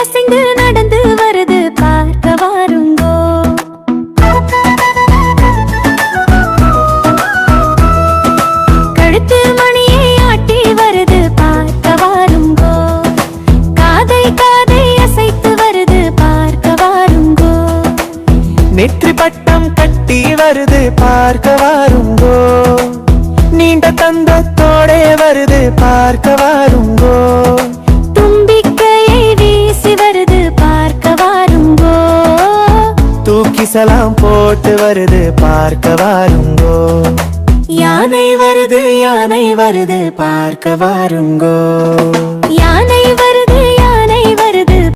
அசைந்து நடந்து வருது பார்க்க வாருங்கோ. கழுத்து மணியை ஆட்டி வருது பார்க்க வாருங்கோ. காதை காதை அசைத்து வருது பார்க்க வாருங்கோ. நெற்றி பட்டம் கட்டி வருது பார்க்க வாருங்கோ. நீண்ட தந்தத்தோட வருது பார்க்க வாருங்கோ. தும்பிக்கையை வீசி வருது பார்க்க வாருங்கோ. தூக்கி சலாம் போட்டு வருது பார்க்க வாருங்கோ. யானை வருது பார்க்க வாருங்கோ. யானை